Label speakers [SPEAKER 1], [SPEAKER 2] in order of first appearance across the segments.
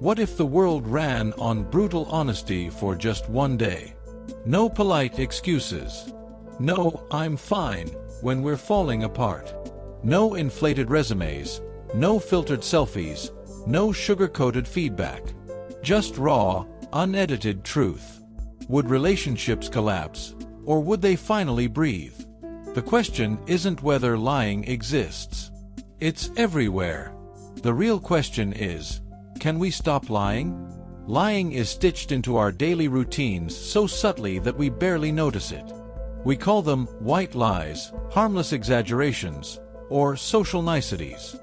[SPEAKER 1] What if the world ran on brutal honesty for just one day? No polite excuses. No, I'm fine, when we're falling apart. No inflated resumes. No filtered selfies. No sugar-coated feedback. Just raw, unedited truth. Would relationships collapse, or would they finally breathe? The question isn't whether lying exists. It's everywhere. The real question is, can we stop lying? Lying is stitched into our daily routines so subtly that we barely notice it. We call them white lies, harmless exaggerations, or social niceties.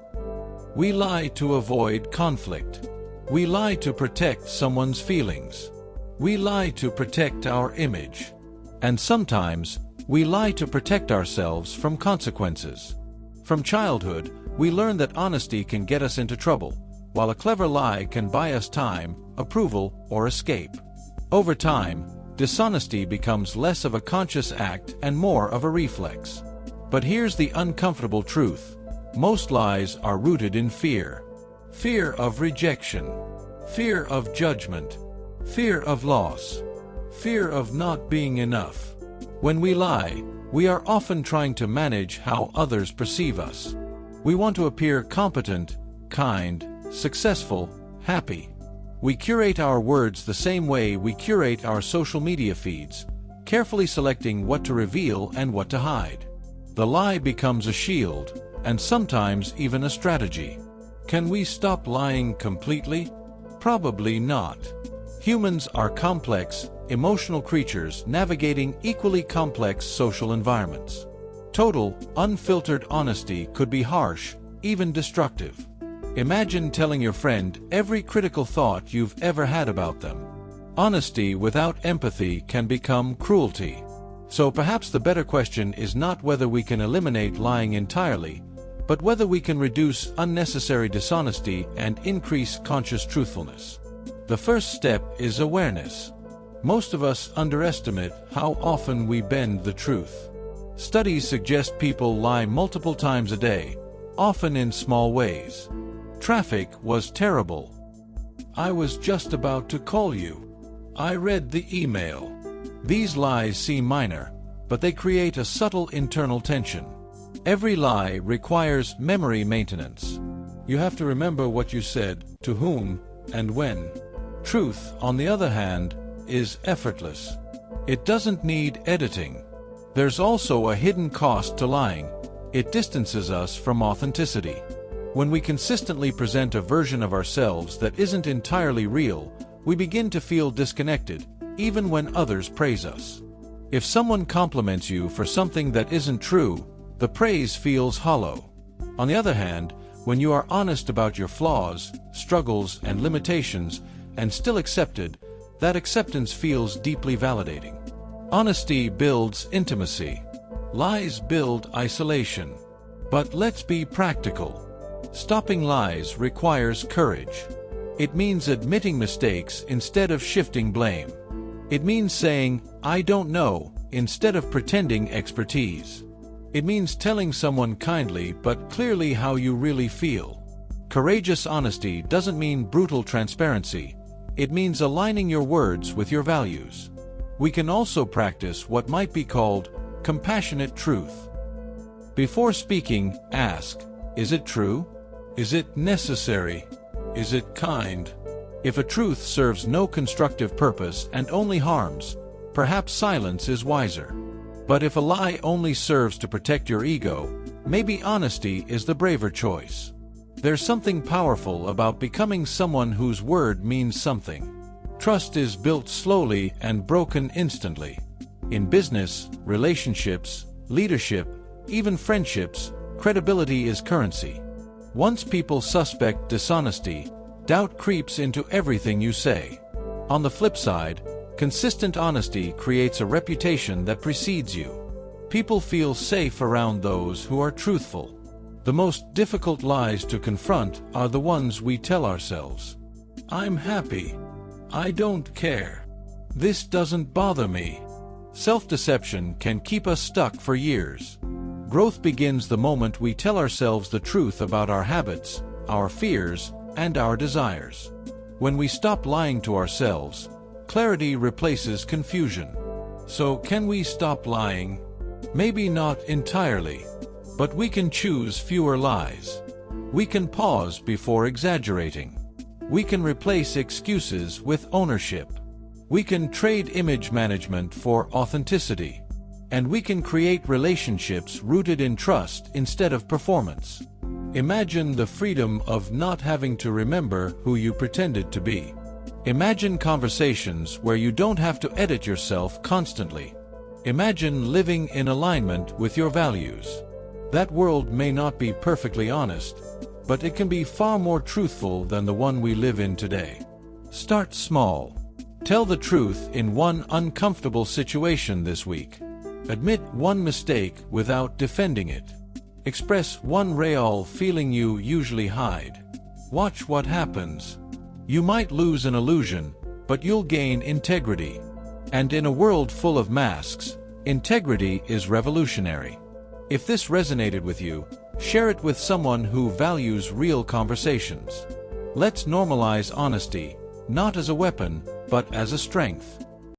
[SPEAKER 1] We lie to avoid conflict. We lie to protect someone's feelings. We lie to protect our image. And sometimes, we lie to protect ourselves from consequences. From childhood, we learn that honesty can get us into trouble, while a clever lie can buy us time, approval, or escape. Over time, dishonesty becomes less of a conscious act and more of a reflex. But here's the uncomfortable truth. Most lies are rooted in fear. Fear of rejection. Fear of judgment. Fear of loss. Fear of not being enough. When we lie, we are often trying to manage how others perceive us. We want to appear competent, kind, successful, happy. We curate our words the same way we curate our social media feeds, carefully selecting what to reveal and what to hide. The lie becomes a shield, and sometimes even a strategy. Can we stop lying completely? Probably not. Humans are complex, emotional creatures navigating equally complex social environments. Total, unfiltered honesty could be harsh, even destructive. Imagine telling your friend every critical thought you've ever had about them. Honesty without empathy can become cruelty. So perhaps the better question is not whether we can eliminate lying entirely, but whether we can reduce unnecessary dishonesty and increase conscious truthfulness. The first step is awareness. Most of us underestimate how often we bend the truth. Studies suggest people lie multiple times a day, often in small ways. Traffic was terrible. I was just about to call you. I read the email. These lies seem minor, but they create a subtle internal tension. Every lie requires memory maintenance. You have to remember what you said, to whom, and when. Truth, on the other hand, is effortless. It doesn't need editing. There's also a hidden cost to lying. It distances us from authenticity. When we consistently present a version of ourselves that isn't entirely real, we begin to feel disconnected, even when others praise us. If someone compliments you for something that isn't true, the praise feels hollow. On the other hand, when you are honest about your flaws, struggles, and limitations, and still accepted, that acceptance feels deeply validating. Honesty builds intimacy. Lies build isolation. But let's be practical. Stopping lies requires courage. It means admitting mistakes instead of shifting blame. It means saying, "I don't know," instead of pretending expertise. It means telling someone kindly but clearly how you really feel. Courageous honesty doesn't mean brutal transparency. It means aligning your words with your values. We can also practice what might be called compassionate truth. Before speaking, ask, is it true? Is it necessary? Is it kind? If a truth serves no constructive purpose and only harms, perhaps silence is wiser. But if a lie only serves to protect your ego, maybe honesty is the braver choice. There's something powerful about becoming someone whose word means something. Trust is built slowly and broken instantly. In business, relationships, leadership, even friendships, credibility is currency. Once people suspect dishonesty, doubt creeps into everything you say. On the flip side, consistent honesty creates a reputation that precedes you. People feel safe around those who are truthful. The most difficult lies to confront are the ones we tell ourselves. I'm happy. I don't care. This doesn't bother me. Self-deception can keep us stuck for years. Growth begins the moment we tell ourselves the truth about our habits, our fears, and our desires. When we stop lying to ourselves, clarity replaces confusion. So can we stop lying? Maybe not entirely, but we can choose fewer lies. We can pause before exaggerating. We can replace excuses with ownership. We can trade image management for authenticity. And we can create relationships rooted in trust instead of performance. Imagine the freedom of not having to remember who you pretended to be. Imagine conversations where you don't have to edit yourself constantly. Imagine living in alignment with your values. That world may not be perfectly honest, but it can be far more truthful than the one we live in today. Start small. Tell the truth in one uncomfortable situation this week. Admit one mistake without defending it. Express one real feeling you usually hide. Watch what happens. You might lose an illusion, but you'll gain integrity. And in a world full of masks, integrity is revolutionary. If this resonated with you, share it with someone who values real conversations. Let's normalize honesty, not as a weapon, but as a strength.